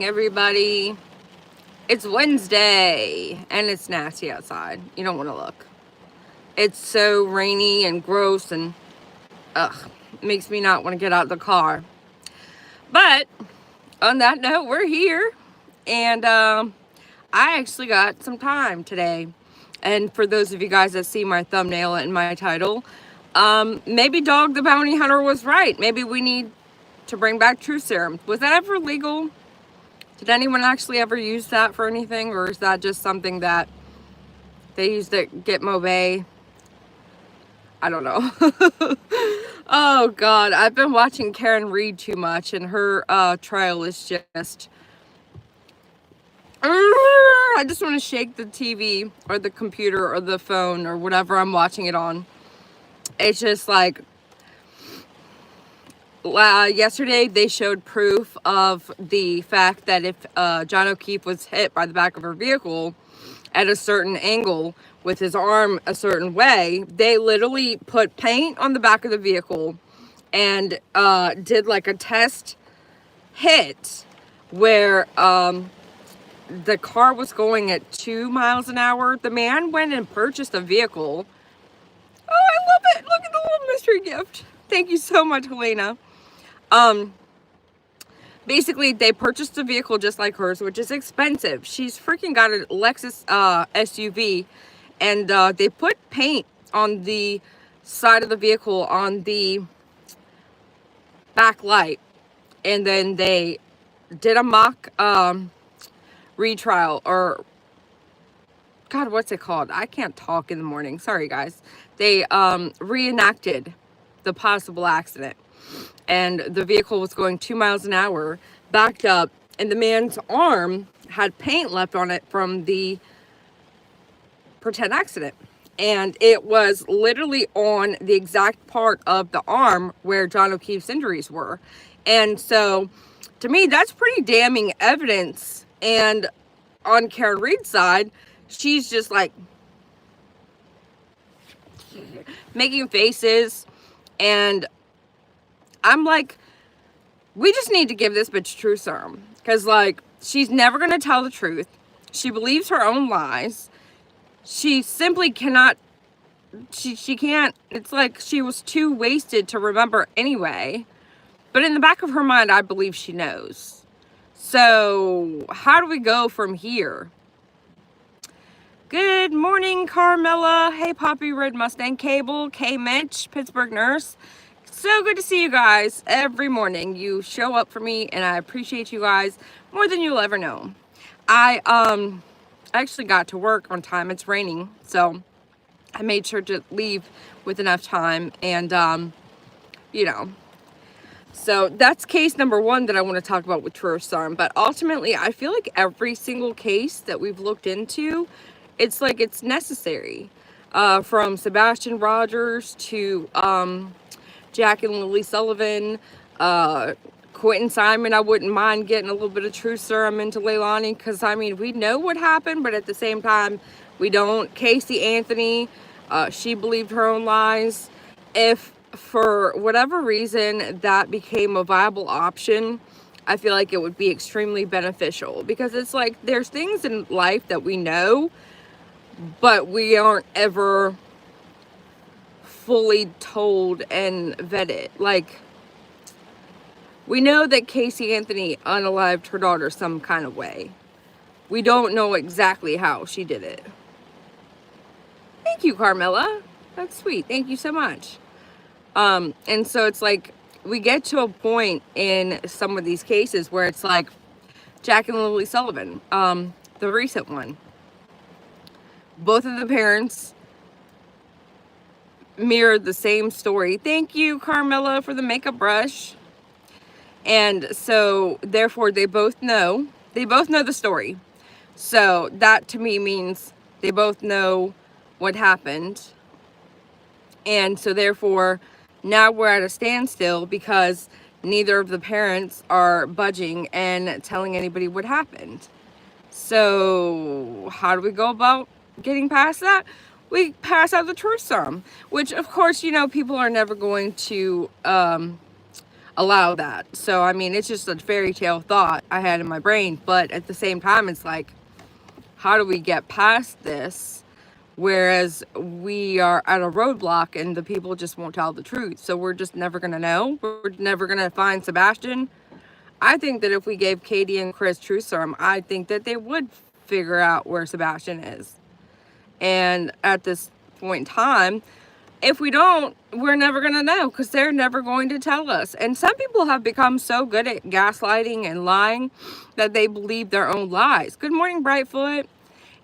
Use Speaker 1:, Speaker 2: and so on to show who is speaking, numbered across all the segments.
Speaker 1: Everybody. It's Wednesday and it's nasty outside. You don't want to look. It's so rainy and gross and ugh, makes me not want to get out of the car. But on that note, we're here and I actually got some time today. And for those of you guys that see my thumbnail and my title, maybe Dog the Bounty Hunter was right. Maybe we need to bring back truth serum. Was that ever legal? Did anyone actually ever use that for anything, or is that just something that they used at Gitmo Bay? I don't know. Oh God, I've been watching Karen Reed too much, and her trial is just. I just want to shake the TV or the computer or the phone or whatever I'm watching it on. It's just like. Yesterday they showed proof of the fact that if John O'Keefe was hit by the back of her vehicle at a certain angle with his arm a certain way, they literally put paint on the back of the vehicle and did like a test hit where the car was going at 2 miles an hour. The man went and purchased a vehicle. Oh, I love it. Look at the little mystery gift. Thank you so much, Helena. Basically they purchased a vehicle just like hers, which is expensive. She's freaking got a Lexus SUV, and they put paint on the side of the vehicle on the back light, and then they did a mock retrial, or God, what's it called? I can't talk in the morning. Sorry guys. They reenacted the possible accident. And the vehicle was going 2 miles an hour, backed up, and the man's arm had paint left on it from the pretend accident. And it was literally on the exact part of the arm where John O'Keefe's injuries were. And so, to me, that's pretty damning evidence. And on Karen Reed's side, she's just like making faces, and I'm like, we just need to give this bitch truth serum. Because, like, she's never going to tell the truth. She believes her own lies. She simply cannot, she can't, it's like she was too wasted to remember anyway. But in the back of her mind, I believe she knows. So, how do we go from here? Good morning, Carmela. Hey, Poppy, Red Mustang, Cable, K Mitch, Pittsburgh Nurse. So good to see you guys every morning. You show up for me, and I appreciate you guys more than you'll ever know. I actually got to work on time. It's raining, so I made sure to leave with enough time, and you know. So that's case number one that I want to talk about with truth serum. But ultimately, I feel like every single case that we've looked into, it's like it's necessary. From Sebastian Rogers to Jack and Lily Sullivan, Quentin Simon. I wouldn't mind getting a little bit of truth serum into Leilani, because I mean, we know what happened, but at the same time we don't. Casey Anthony, she believed her own lies. If for whatever reason that became a viable option, I feel like it would be extremely beneficial, because it's like there's things in life that we know, but we aren't ever fully told and vetted. Like, we know that Casey Anthony unalived her daughter some kind of way. We don't know exactly how she did it. Thank you, Carmela. That's sweet. Thank you so much. And so it's like we get to a point in some of these cases where it's like Jack and Lily Sullivan, the recent one. Both of the parents mirrored the same story. Thank you, Carmela, for the makeup brush. And so therefore they both know the story. So that to me means they both know what happened. And so therefore now we're at a standstill, because neither of the parents are budging and telling anybody what happened. So how do we go about getting past that? We pass out the truth serum, which of course, you know, people are never going to allow that. So, I mean, it's just a fairy tale thought I had in my brain. But at the same time, it's like, how do we get past this? Whereas we are at a roadblock and the people just won't tell the truth. So we're just never going to know. We're never going to find Sebastian. I think that if we gave Katie and Chris truth serum, I think that they would figure out where Sebastian is. And at this point in time, if we don't, we're never going to know because they're never going to tell us. And some people have become so good at gaslighting and lying that they believe their own lies. Good morning, Brightfoot.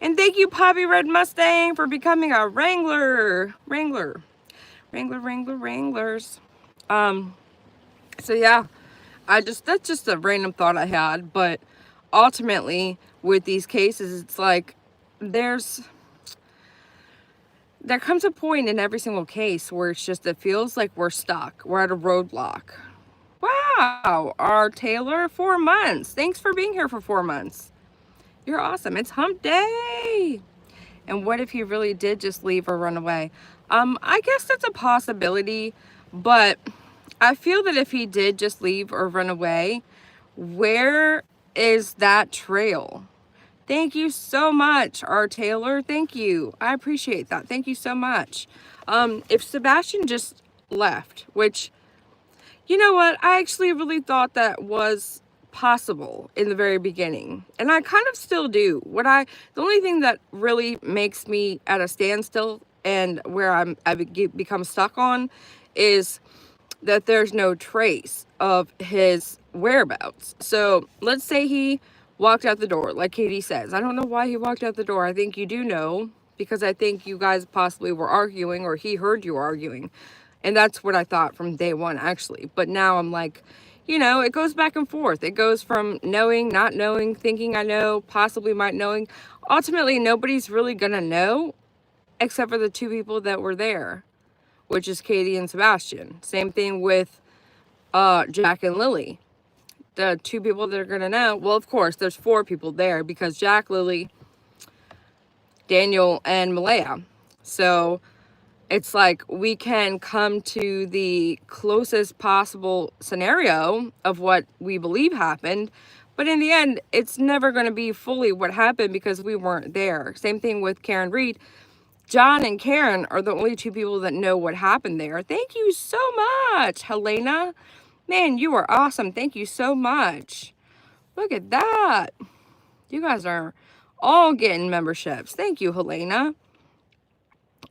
Speaker 1: And thank you, Poppy Red Mustang, for becoming a Wranglers. So yeah, that's just a random thought I had. But ultimately, with these cases, it's like there comes a point in every single case where it feels like we're stuck. We're at a roadblock. Wow, our Taylor, 4 months. Thanks for being here for 4 months. You're awesome. It's hump day. And what if he really did just leave or run away? I guess that's a possibility, but I feel that if he did just leave or run away, where is that trail? Thank you so much, R. Taylor. Thank you. I appreciate that. Thank you so much. If Sebastian just left, which, you know what? I actually really thought that was possible in the very beginning, and I kind of still do. The only thing that really makes me at a standstill and where I become stuck on is that there's no trace of his whereabouts. So let's say he walked out the door, like Katie says. I don't know why he walked out the door. I think you do know, because I think you guys possibly were arguing, or he heard you arguing, and that's what I thought from day one, actually. But now I'm like, you know, it goes back and forth. It goes from knowing, not knowing, thinking I know, possibly might knowing. Ultimately, nobody's really gonna know except for the two people that were there, which is Katie and Sebastian. Same thing with Jack and Lily. The two people that are gonna know, well, of course, there's 4 people there because Jack, Lily, Daniel, and Malaya. So it's like we can come to the closest possible scenario of what we believe happened, but in the end, it's never going to be fully what happened because we weren't there. Same thing with Karen Reed. John and Karen are the only 2 people that know what happened there. Thank you so much, Helena. Man, you are awesome. Thank you so much. Look at that. You guys are all getting memberships. Thank you, Helena.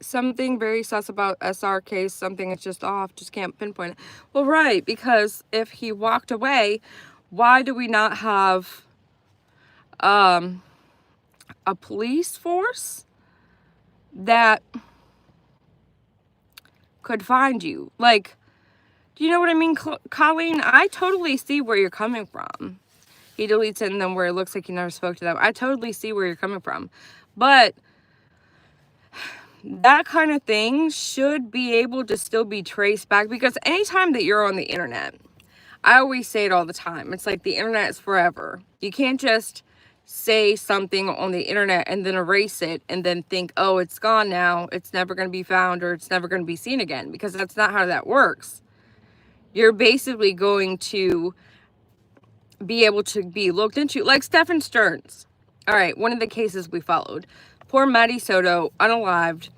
Speaker 1: Something very sus about SR case, something is just off, just can't pinpoint it. Well, right, because if he walked away, why do we not have a police force that could find you? Like, do you know what I mean, Colleen? I totally see where you're coming from. He deletes it and then where it looks like you never spoke to them. I totally see where you're coming from. But that kind of thing should be able to still be traced back, because anytime that you're on the internet, I always say it all the time, it's like the internet is forever. You can't just say something on the internet and then erase it and then think, oh, it's gone now, it's never going to be found, or it's never going to be seen again, because that's not how that works. You're basically going to be able to be looked into, like Stephen Stearns. All right, one of the cases we followed. Poor Maddie Soto, unalived,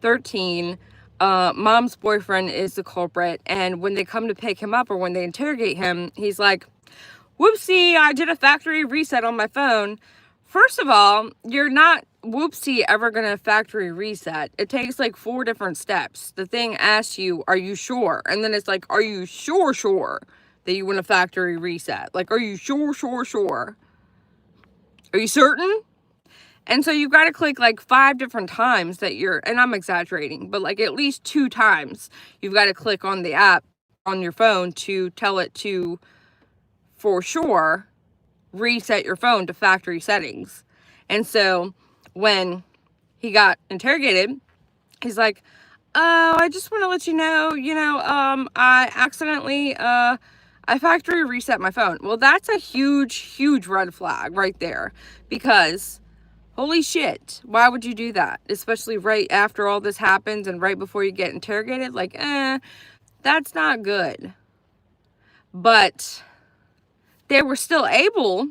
Speaker 1: 13. Mom's boyfriend is the culprit, and when they come to pick him up or when they interrogate him, he's like, whoopsie, I did a factory reset on my phone. First of all, you're not whoopsie ever gonna factory reset. It takes like 4 different steps. The thing asks you, are you sure? And then it's like, are you sure that you want a factory reset? Like, are you sure? Are you certain? And so you've got to click like 5 different times that you're, and I'm exaggerating, but like at least 2 times you've got to click on the app on your phone to tell it to, for sure, reset your phone to factory settings. And so when he got interrogated, he's like, oh, I just want to let you know, I accidentally, I factory reset my phone. Well, that's a huge red flag right there, because holy shit, why would you do that? Especially right after all this happens and right before you get interrogated. Like, that's not good. but they were still able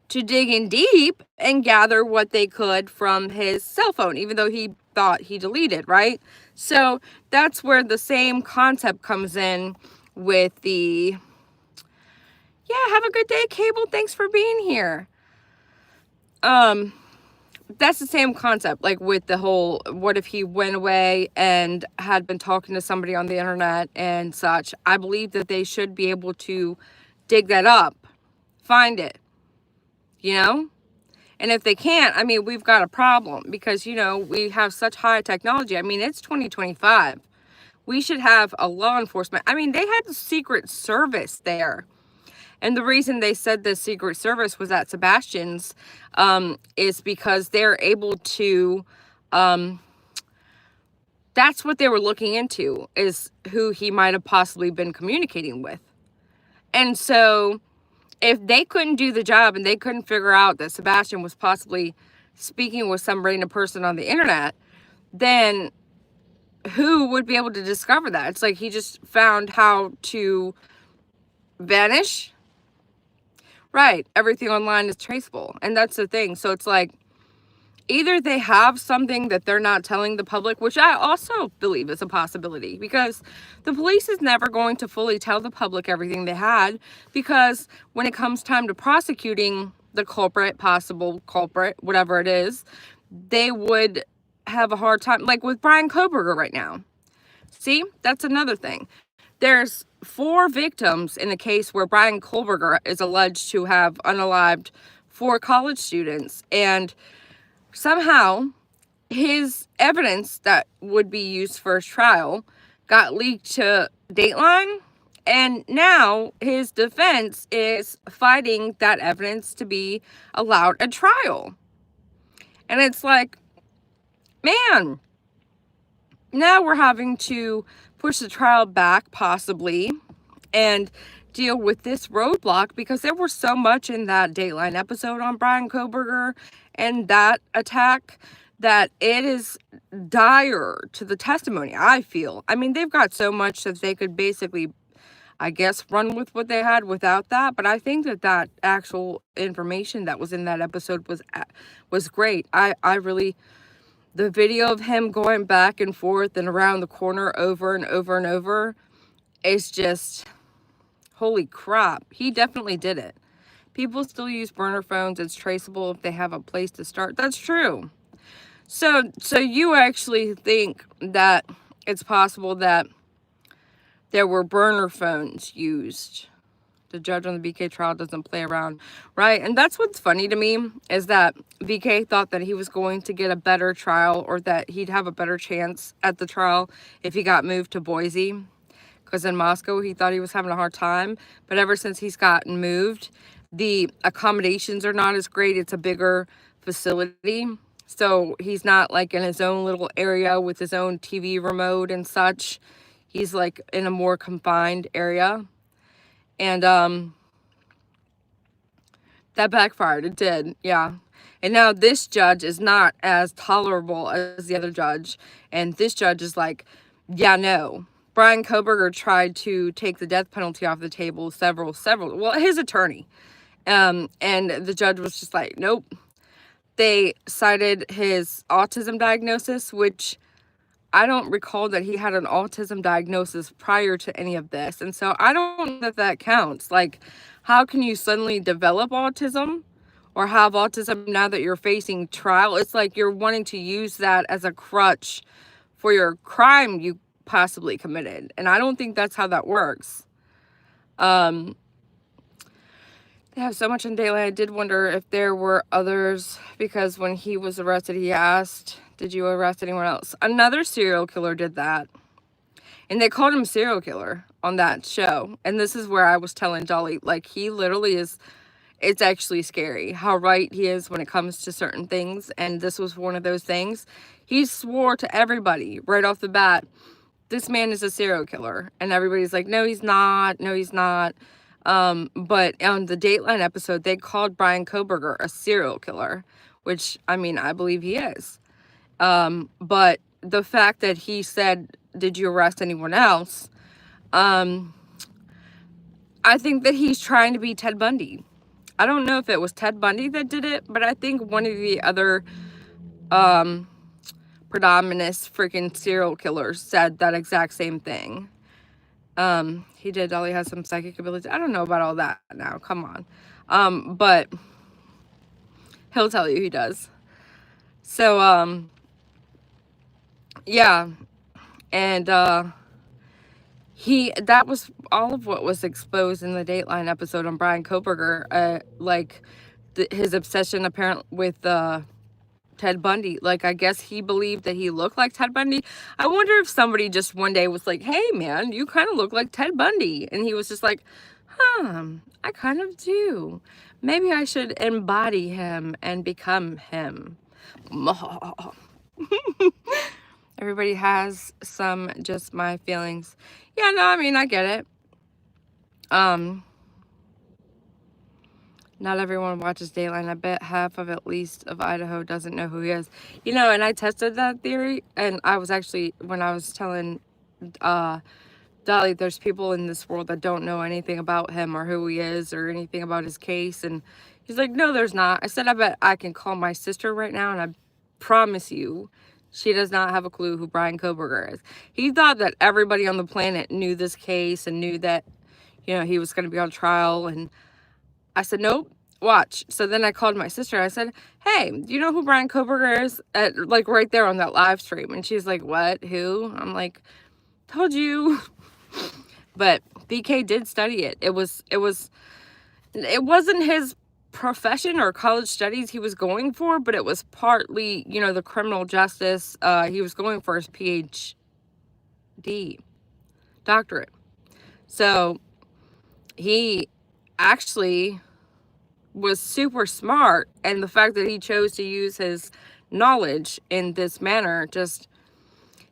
Speaker 1: to dig in deep and gather what they could from his cell phone, even though he thought he deleted, right? So that's where the same concept comes in with the, yeah, have a good day, Cable. Thanks for being here. That's the same concept, like with the whole, what if he went away and had been talking to somebody on the internet and such. I believe that they should be able to dig that up, find it, you know? And if they can't, I mean, we've got a problem because, you know, we have such high technology. I mean, it's 2025. We should have a law enforcement. I mean, they had the Secret Service there. And the reason they said the Secret Service was at Sebastian's is because they're able to, that's what they were looking into, is who he might have possibly been communicating with. And so if they couldn't do the job and they couldn't figure out that Sebastian was possibly speaking with some random person on the internet, then who would be able to discover that? It's like he just found how to vanish. Right. Everything online is traceable. And that's the thing. So it's like, either they have something that they're not telling the public, which I also believe is a possibility, because the police is never going to fully tell the public everything they had, because when it comes time to prosecuting the culprit, possible culprit, whatever it is, they would have a hard time, like with Brian Kohberger right now. See, that's another thing. There's 4 victims in a case where Brian Kohberger is alleged to have unalived 4 college students, and somehow his evidence that would be used for his trial got leaked to Dateline, and now his defense is fighting that evidence to be allowed at trial. And it's like, man, now we're having to push the trial back possibly and deal with this roadblock, because there was so much in that Dateline episode on Brian Kohberger and that attack that it is dire to the testimony, I feel. I mean, they've got so much that they could basically, I guess, run with what they had without that. But I think that that actual information that was in that episode was great. I really, the video of him going back and forth and around the corner over and over and over is just, holy crap. He definitely did it. People still use burner phones. It's traceable if they have a place to start. That's true. So you actually think that it's possible that there were burner phones used? The judge on the BK trial doesn't play around, right? And that's what's funny to me, is that BK thought that he was going to get a better trial, or that he'd have a better chance at the trial if he got moved to Boise, because in Moscow he thought he was having a hard time. But ever since he's gotten moved, the accommodations are not as great. It's a bigger facility, so he's not like in his own little area with his own TV remote and such. He's like in a more confined area. And that backfired. It did, yeah. And now this judge is not as tolerable as the other judge. And this judge is like, yeah, no. Brian Kohberger tried to take the death penalty off the table several, well, his attorney. And the judge was just like, nope. They cited his autism diagnosis, which I don't recall that he had an autism diagnosis prior to any of this. And so I don't know that that counts. Like, how can you suddenly develop autism or have autism now that you're facing trial? It's like you're wanting to use that as a crutch for your crime you possibly committed. And I don't think that's how that works. They have so much in Daylight. I did wonder if there were others, because when he was arrested, he asked, did you arrest anyone else? Another serial killer did that. And they called him serial killer on that show. And this is where I was telling Dolly, like, he literally is, it's actually scary how right he is when it comes to certain things. And this was one of those things. He swore to everybody right off the bat, this man is a serial killer. And everybody's like, no, he's not. No, he's not. But on the Dateline episode, they called Brian Kohberger a serial killer, which, I mean, I believe he is. But the fact that he said, did you arrest anyone else? I think that he's trying to be Ted Bundy. I don't know if it was Ted Bundy that did it, but I think one of the other predominant freaking serial killers said that exact same thing. He did. Dolly has some psychic abilities. I don't know about all that now. Come on. But he'll tell you he does. So, yeah. And, that was all of what was exposed in the Dateline episode on Brian Kohberger. Like, his obsession apparently with, Ted Bundy. Like, I guess he believed that he looked like Ted Bundy. I wonder if somebody just one day was like, hey man, you kind of look like Ted Bundy. And he was just like, I kind of do. Maybe I should embody him and become him. Everybody has some just my feelings. Yeah, no, I mean, I get it. Not everyone watches Dateline. I bet half of at least of Idaho doesn't know who he is. You know, and I tested that theory, and I was actually, when I was telling Dolly, there's people in this world that don't know anything about him or who he is or anything about his case, and he's like, no, there's not. I said, I bet I can call my sister right now, and I promise you, she does not have a clue who Brian Kohberger is. He thought that everybody on the planet knew this case and knew that, you know, he was going to be on trial, and I said, nope, watch. So then I called my sister. I said, hey, do you know who Brian Kohberger is? Like right there on that live stream. And she's like, what? Who? I'm like, told you. But BK did study it. It wasn't his profession or college studies he was going for, but it was partly, you know, the criminal justice. He was going for his PhD, doctorate. So he actually was super smart, and the fact that he chose to use his knowledge in this manner, just,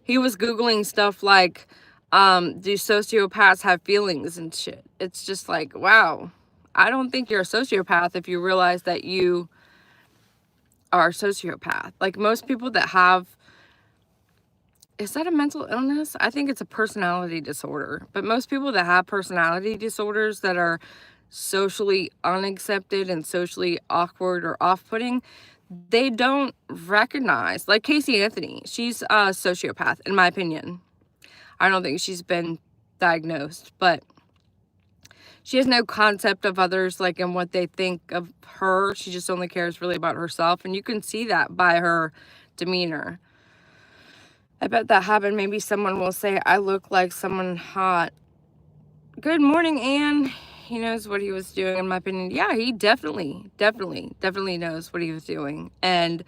Speaker 1: he was Googling stuff like, do sociopaths have feelings and shit. It's just like, wow, I don't think you're a sociopath if you realize that you are a sociopath. Like, most people that have, is that a mental illness? I think it's a personality disorder, but most people that have personality disorders that are socially unaccepted and socially awkward or off-putting, they don't recognize, like Casey Anthony, she's a sociopath in my opinion. I don't think she's been diagnosed, but she has no concept of others, like, and what they think of her. She just only cares really about herself, and you can see that by her demeanor. I bet that happened. Maybe someone will say, I look like someone hot. Good morning, Anne. He knows what he was doing, in my opinion. Yeah, he definitely knows what he was doing. And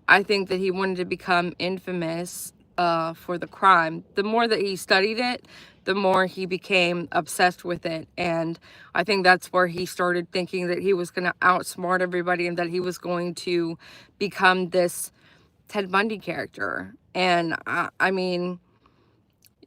Speaker 1: I think that he wanted to become infamous for the crime. The more that he studied it, the more he became obsessed with it. And I think that's where he started thinking that he was going to outsmart everybody and that he was going to become this Ted Bundy character. And I mean,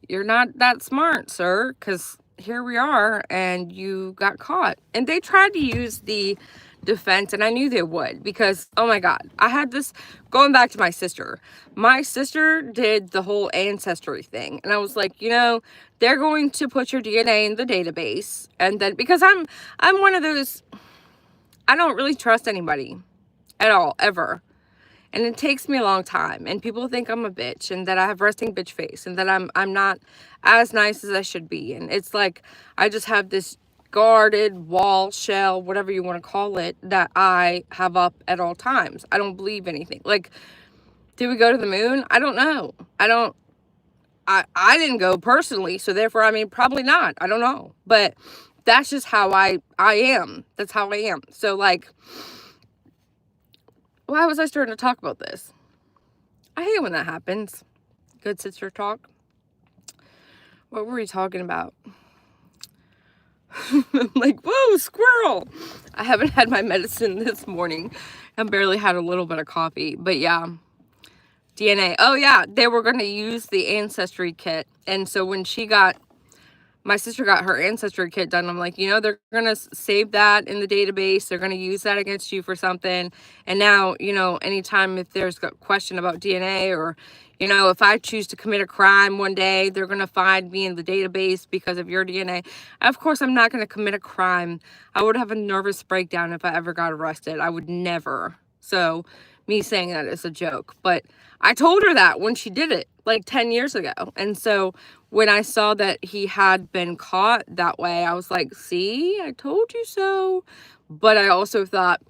Speaker 1: you're not that smart, sir, because here we are, and you got caught. And they tried to use the defense, and I knew they would, because, oh my God, I had this, going back to my sister. My sister did the whole ancestry thing, and I was like, you know, they're going to put your DNA in the database, and then, because I'm one of those, I don't really trust anybody at all, ever. And it takes me a long time, and people think I'm a bitch, and that I have resting bitch face, and that I'm not as nice as I should be. And it's like, I just have this guarded wall, shell, whatever you want to call it, that I have up at all times. I don't believe anything. Like, did we go to the moon? I don't know. I didn't go personally, so therefore, I mean, probably not. I don't know. But that's just how I am. That's how I am. So, like, why was I starting to talk about this? I hate when that happens. Good sister talk. What were we talking about? I'm like, whoa, squirrel. I haven't had my medicine this morning. I barely had a little bit of coffee. But yeah, DNA. Oh yeah, they were going to use the ancestry kit. And so when my sister got her ancestry kit done, I'm like, you know, they're going to save that in the database. They're going to use that against you for something. And now, you know, anytime if there's a question about DNA or, You know, if I choose to commit a crime one day, they're going to find me in the database because of your DNA. Of course, I'm not going to commit a crime. I would have a nervous breakdown if I ever got arrested. I would never. So, me saying that is a joke. But I told her that when she did it, like 10 years ago. And so, when I saw that he had been caught that way, I was like, see, I told you so. But I also thought,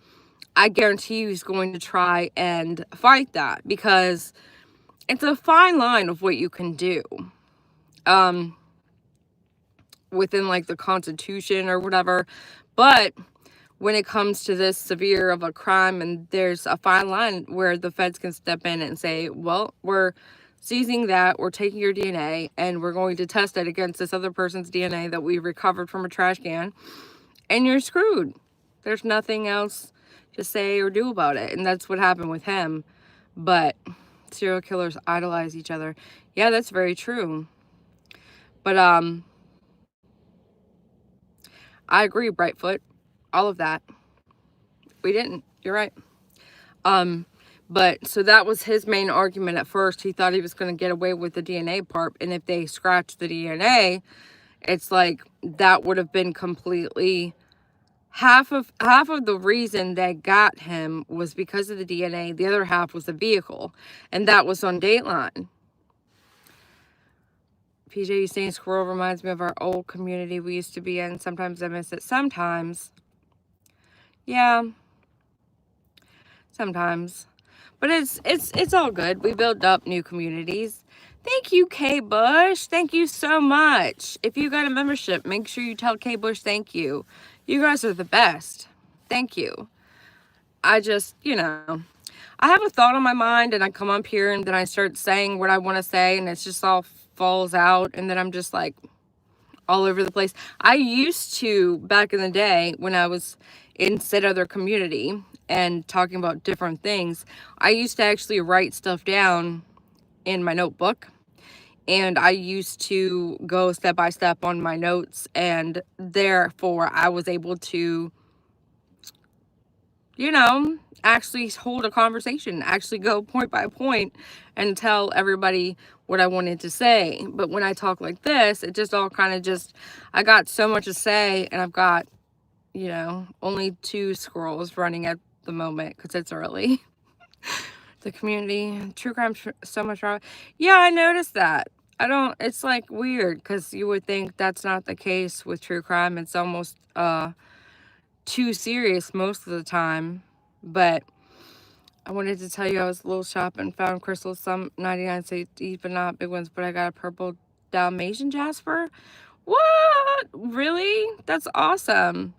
Speaker 1: I guarantee you he's going to try and fight that, because it's a fine line of what you can do within like the Constitution or whatever. But when it comes to this severe of a crime, and there's a fine line where the feds can step in and say, well, we're seizing that, we're taking your DNA, and we're going to test it against this other person's DNA that we recovered from a trash can, and you're screwed. There's nothing else to say or do about it. And that's what happened with him. But serial killers idolize each other. Yeah, that's very true. But I agree, Brightfoot. All of that. We didn't. You're right. But so that was his main argument at first. He thought he was going to get away with the DNA part, and if they scratched the DNA, it's like that would have been completely half of the reason that got him was because of the DNA. The other half was the vehicle, and that was on Dateline. PJ, you saying squirrel reminds me of our old community we used to be in. Sometimes I miss it. Sometimes. Yeah. Sometimes. But it's all good. We built up new communities. Thank you, K Bush. Thank you so much. If you got a membership, make sure you tell K Bush thank you. You guys are the best. Thank you. I just, you know, I have a thought on my mind, and I come up here and then I start saying what I want to say, and it's just all falls out, and then I'm just like all over the place. I used to, back in the day when I was in said other community and talking about different things, I used to actually write stuff down in my notebook, and I used to go step by step on my notes, and therefore I was able to, you know, actually hold a conversation, actually go point by point and tell everybody what I wanted to say. But when I talk like this, it just all kind of just, I got so much to say, and I've got, you know, only 2 squirrels running at the moment because it's early. The community, true crime, so much wrong. Yeah, I noticed that. It's like weird, because you would think that's not the case with true crime. It's almost too serious most of the time. But I wanted to tell you, I was a little shop and found crystals, some 99 cents each, but not big ones. But I got a purple Dalmatian jasper. What? Really? That's awesome.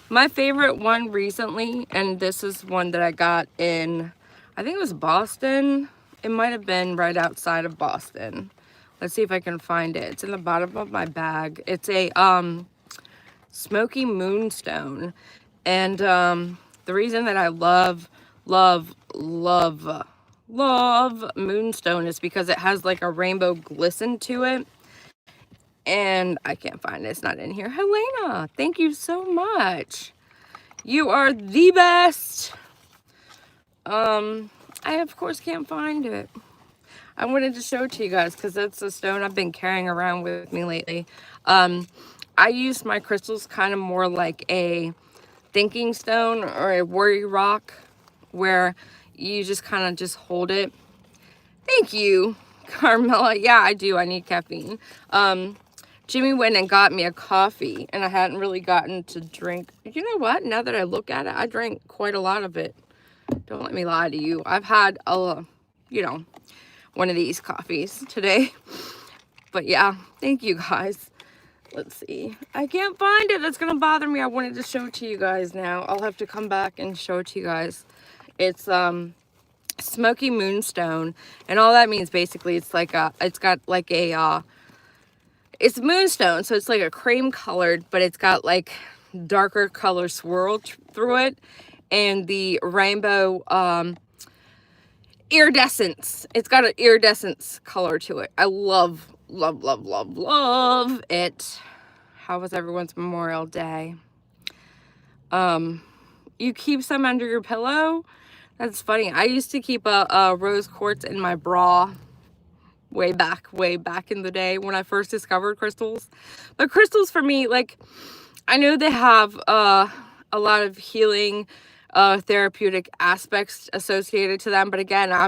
Speaker 1: My favorite one recently, and this is one that I got in, I think it was Boston. It might have been right outside of Boston. Let's see if I can find it. It's in the bottom of my bag. It's a smoky moonstone. And the reason that I love moonstone is because it has like a rainbow glisten to it. And I can't find it. It's not in here. Helena, thank you so much. You are the best. I, of course, can't find it. I wanted to show it to you guys because that's a stone I've been carrying around with me lately. I use my crystals kind of more like a thinking stone or a worry rock, where you just kind of just hold it. Thank you, Carmela. Yeah, I do. I need caffeine. Jimmy went and got me a coffee, and I hadn't really gotten to drink. You know what? Now that I look at it, I drank quite a lot of it. Don't let me lie to you. I've had you know, one of these coffees today. But yeah, thank you guys. Let's see. I can't find it. That's going to bother me. I wanted to show it to you guys now. I'll have to come back and show it to you guys. It's smoky moonstone, and all that means basically it's like it's got like a it's moonstone, so it's like a cream colored, but it's got like darker color swirl through it, and the rainbow iridescence. It's got an iridescence color to it. I love it. How was everyone's Memorial Day? You keep some under your pillow? That's funny. I used to keep a rose quartz in my bra way back in the day when I first discovered crystals. But crystals for me, like, I know they have a lot of healing, therapeutic aspects associated to them. But again, I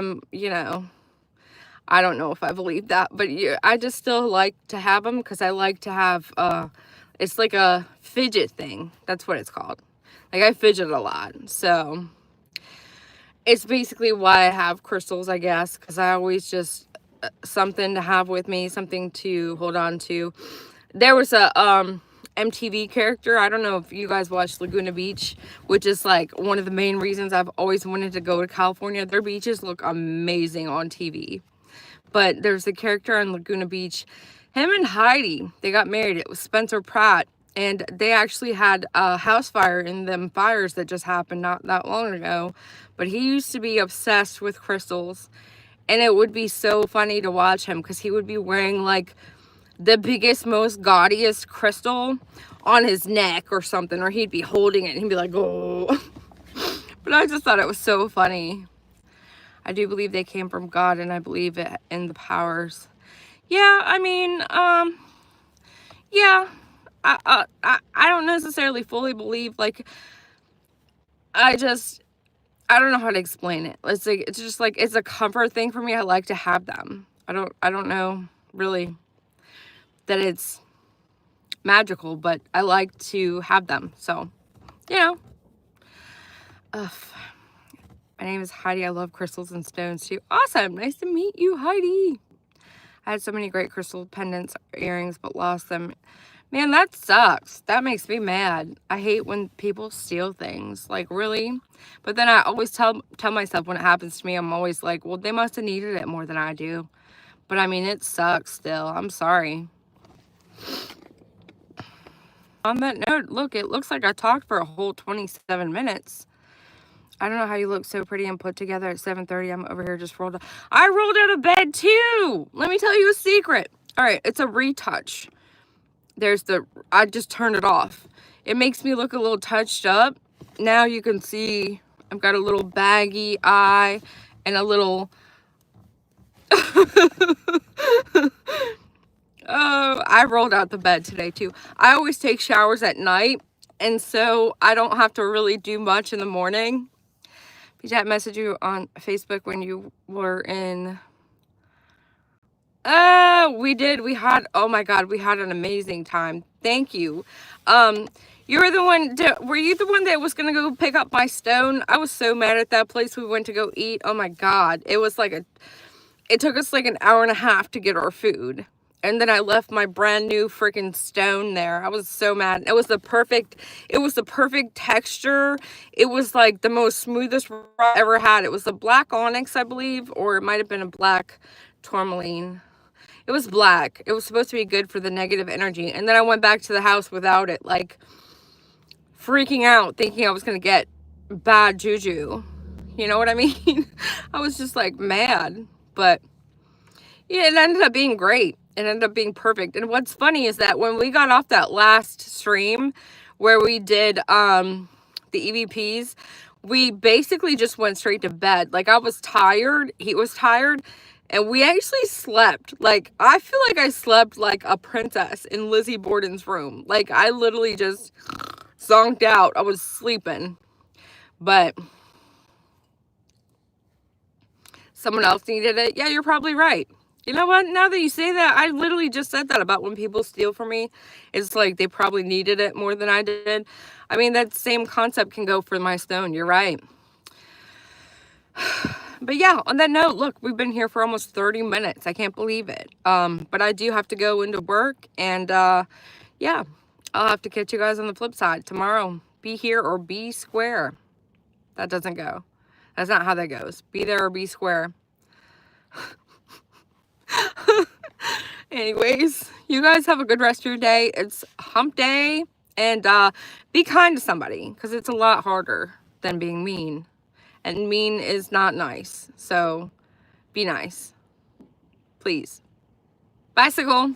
Speaker 1: don't know if I believe that. But yeah, I just still like to have them because I like to have, it's like a fidget thing. That's what it's called. Like, I fidget a lot. So it's basically why I have crystals, I guess, because I always just something to have with me, something to hold on to. There was a MTV character. I don't know if you guys watched Laguna Beach, which is like one of the main reasons I've always wanted to go to California. Their beaches look amazing on TV. But there's a character on Laguna Beach, him and Heidi, they got married. It was Spencer Pratt. And they actually had a house fire in them fires that just happened not that long ago. But he used to be obsessed with crystals. And it would be so funny to watch him because he would be wearing like the biggest, most gaudiest crystal on his neck or something. Or he'd be holding it and he'd be like, oh. But I just thought it was so funny. I do believe they came from God, and I believe it in the powers. Yeah, I mean, yeah. I don't necessarily fully believe, like, I don't know how to explain it. It's like, it's just like, it's a comfort thing for me. I like to have them. I don't know really that it's magical, but I like to have them. So, you know, ugh. My name is Heidi. I love crystals and stones too. Awesome. Nice to meet you, Heidi. I had so many great crystal pendants, earrings, but lost them. Man, that sucks. That makes me mad. I hate when people steal things. Like, really? But then I always tell myself when it happens to me, I'm always like, well, they must have needed it more than I do. But I mean, it sucks still. I'm sorry. On that note, look, it looks like I talked for a whole 27 minutes. I don't know how you look so pretty and put together at 7:30. I'm over here just rolled out. I rolled out of bed too. Let me tell you a secret. All right, it's a retouch. I just turned it off. It makes me look a little touched up. Now you can see I've got a little baggy eye and a little... Oh, I rolled out the bed today too. I always take showers at night, and so I don't have to really do much in the morning. Pijat messaged you on Facebook when you were in... We did. Oh my God, we had an amazing time. Thank you. You were the one, were you the one that was going to go pick up my stone? I was so mad at that place we went to go eat. Oh my God. It was like it took us like an hour and a half to get our food. And then I left my brand new freaking stone there. I was so mad. It was the perfect texture. It was like the most smoothest rock I ever had. It was a black onyx, I believe, or it might have been a black tourmaline. It was black. It was supposed to be good for the negative energy. And then I went back to the house without it, like freaking out, thinking I was going to get bad juju. You know what I mean? I was just like mad. But yeah, it ended up being great. It ended up being perfect. And what's funny is that when we got off that last stream where we did the EVPs, we basically just went straight to bed. Like, I was tired. He was tired. And we actually slept. Like, I feel like I slept like a princess in Lizzie Borden's room. Like, I literally just zonked out. I was sleeping. But someone else needed it. Yeah, you're probably right. You know what? Now that you say that, I literally just said that about when people steal from me. It's like they probably needed it more than I did. I mean, that same concept can go for my stone. You're right. But yeah, on that note, look, we've been here for almost 30 minutes. I can't believe it. But I do have to go into work. And yeah, I'll have to catch you guys on the flip side tomorrow. Be here or be square. That doesn't go. That's not how that goes. Be there or be square. Anyways, you guys have a good rest of your day. It's hump day. And be kind to somebody, because it's a lot harder than being mean. And mean is not nice. So be nice. Please. Bicycle.